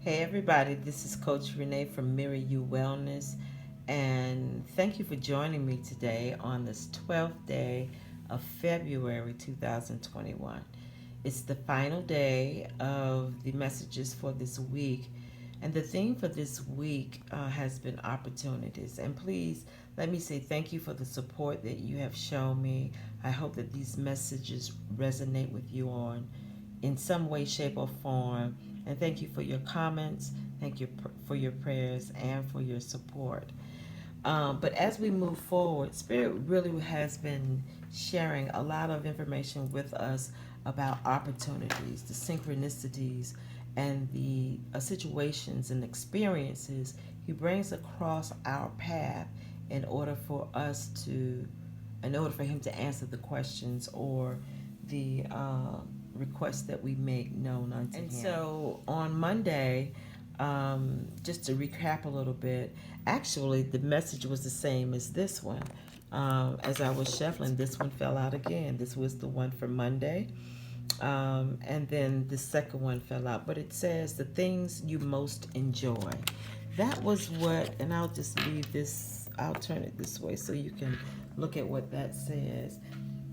Hey everybody, this is Coach Renee from Mirrayou Wellness, and thank you for joining me today on this 12th day of February 2021. It's the final day of the messages for this week, and the theme for this week has been opportunities. And please let me say thank you for the support that you have shown me. I hope that these messages resonate with you on in some way, shape, or form. And thank you for your comments. Thank you for your prayers and for your support. But as we move forward, Spirit really has been sharing a lot of information with us about opportunities, the synchronicities, and the situations and experiences He brings across our path in order for us to, in order for Him to answer the questions or the requests that we make known unto Him. And so on Monday, just to recap a little bit, actually the message was the same as this one. As I was shuffling, this one fell out again. This was the one for Monday. And then the second one fell out. But it says the things you most enjoy. That was what, and I'll just leave this, I'll turn it this way so you can look at what that says.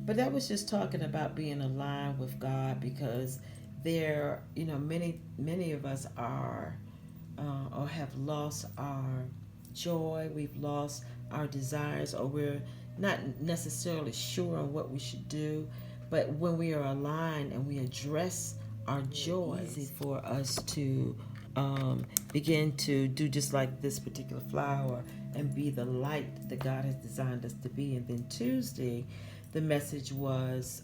But that was just talking about being aligned with God, because there, many of us are or have lost our joy, we've lost our desires, or we're not necessarily sure on what we should do. But when we are aligned and we address our joy, it's easy for us to begin to do just like this particular flower and be the light that God has designed us to be. And then Tuesday, the message was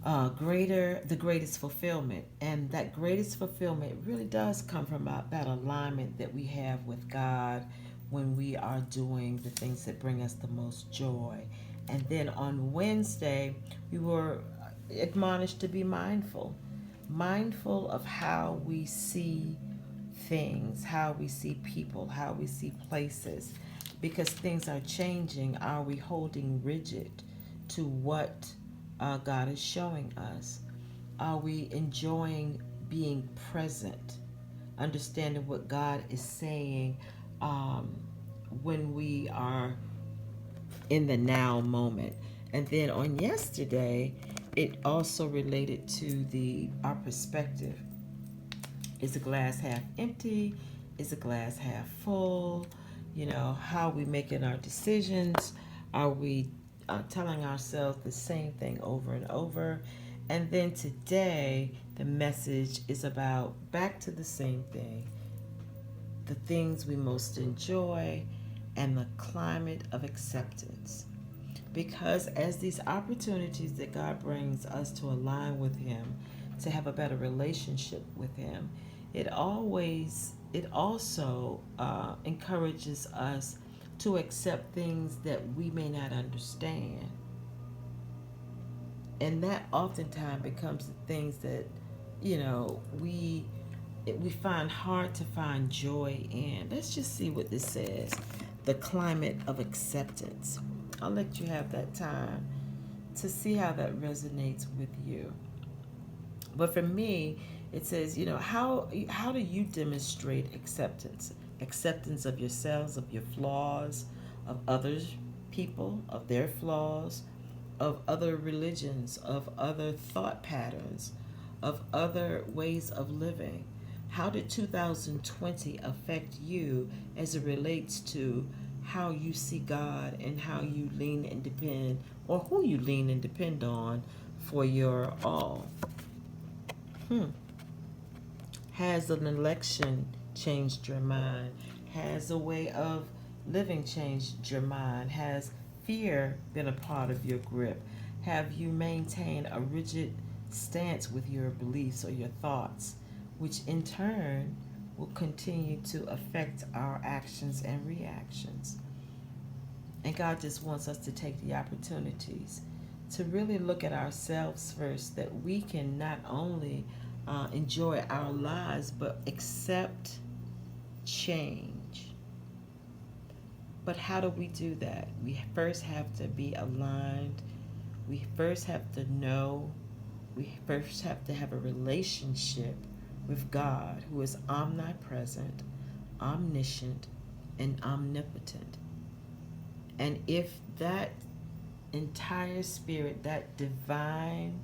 the greatest fulfillment. And that greatest fulfillment really does come from that alignment that we have with God when we are doing the things that bring us the most joy. And then on Wednesday, we were admonished to be mindful of how we see things, how we see people, how we see places, because things are changing. Are we holding rigid to what God is showing us? Are we enjoying being present, understanding what God is saying when we are in the now moment? And then on yesterday, it also related to our perspective. Is the glass half empty? Is the glass half full? How are we making our decisions? Are we telling ourselves the same thing over and over? And then today, the message is about back to the same thing, the things we most enjoy, and the climate of acceptance. Because as these opportunities that God brings us to align with Him, to have a better relationship with Him, it also encourages us to accept things that we may not understand. And that oftentimes becomes the things that, we find hard to find joy in. Let's just see what this says. The climate of acceptance. I'll let you have that time to see how that resonates with you. But for me, it says, how do you demonstrate acceptance? Acceptance of yourselves, of your flaws, of others, people, of their flaws, of other religions, of other thought patterns, of other ways of living. How did 2020 affect you as it relates to how you see God and how you lean and depend, or who you lean and depend on for your all? Has an election changed your mind? Has a way of living changed your mind? Has fear been a part of your grip? Have you maintained a rigid stance with your beliefs or your thoughts, which in turn will continue to affect our actions and reactions? And God just wants us to take the opportunities to really look at ourselves first, that we can not only enjoy our lives, but accept change. But how do we do that? We first have to be aligned. We first have to know. We first have to have a relationship with God, who is omnipresent, omniscient, and omnipotent. And if that entire spirit, that divine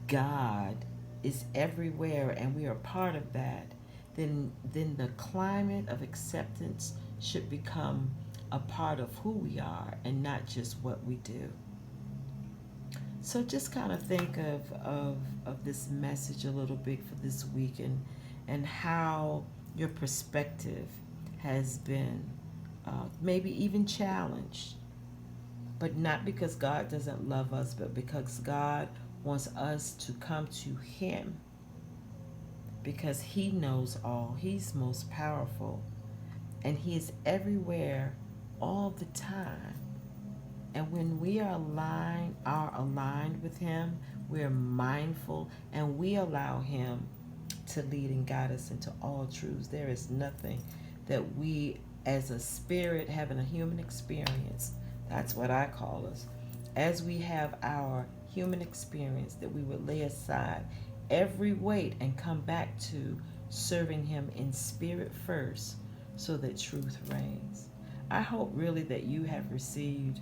God is everywhere and we are part of that, then the climate of acceptance should become a part of who we are and not just what we do. So just kind of think of this message a little bit for this week, and how your perspective has been maybe even challenged, but not because God doesn't love us, but because God wants us to come to Him, because He knows all. He's most powerful, and He is everywhere all the time. And when we are aligned with Him, we're mindful, and we allow Him to lead and guide us into all truths. There is nothing that we, as a spirit having a human experience, that's what I call us, as we have our human experience, that we would lay aside every weight and come back to serving Him in spirit first, so that truth reigns. I hope really that you have received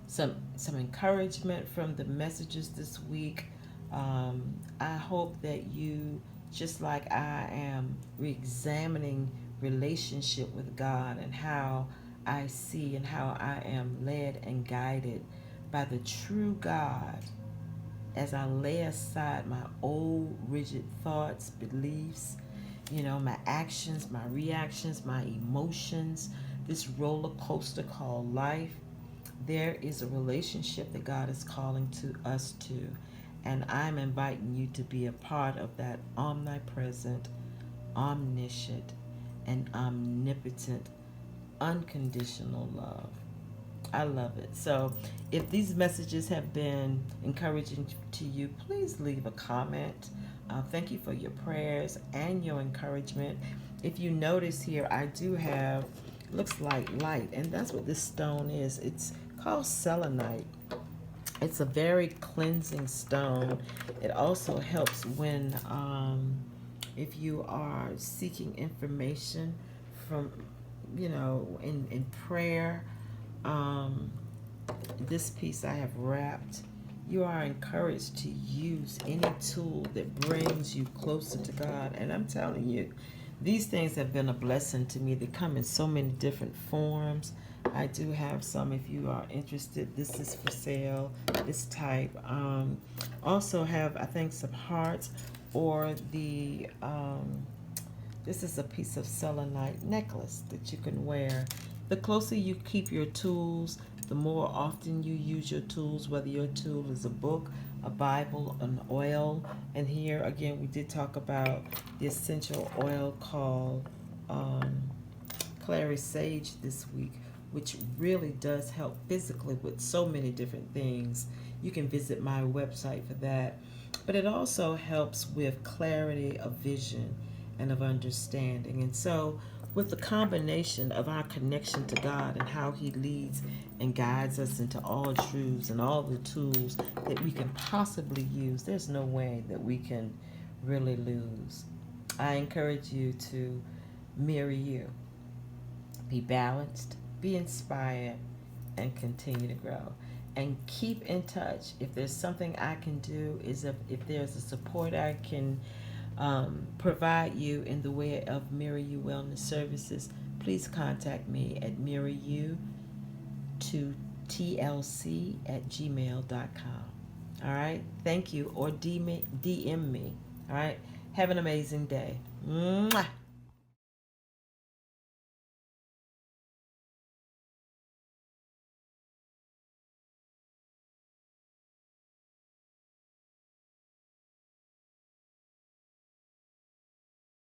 some encouragement from the messages this week. I hope that you, just like I am, re-examining relationship with God, and how I see and how I am led and guided by the true God, as I lay aside my old rigid thoughts, beliefs, my actions, my reactions, my emotions, this roller coaster called life. There is a relationship that God is calling to us to, and I'm inviting you to be a part of that omnipresent, omniscient, and omnipotent, unconditional love. I love it. So if these messages have been encouraging to you, please leave a comment. Thank you for your prayers and your encouragement. If you notice here, I do have, looks like light, and that's what this stone is. It's called selenite. It's a very cleansing stone. It also helps when, if you are seeking information from, in prayer. This piece I have wrapped. You are encouraged to use any tool that brings you closer to God. And I'm telling you, these things have been a blessing to me. They come in so many different forms. I do have some if you are interested. This is for sale, this type. Also have, I think, some hearts, or this is a piece of selenite necklace that you can wear. The closer you keep your tools, the more often you use your tools, whether your tool is a book, a Bible, an oil. And here again, we did talk about the essential oil called clary sage this week, which really does help physically with so many different things. You can visit my website for that. But it also helps with clarity of vision and of understanding. And so with the combination of our connection to God and how He leads and guides us into all truths and all the tools that we can possibly use, there's no way that we can really lose. I encourage you to mirror you. Be balanced, be inspired, and continue to grow. And keep in touch. If there's something I can do, if there's a support I can provide you in the way of Mirrayou Wellness Services, please contact me at mirrayou2tlc@gmail.com. All right? Thank you. Or DM me. All right? Have an amazing day. Mwah!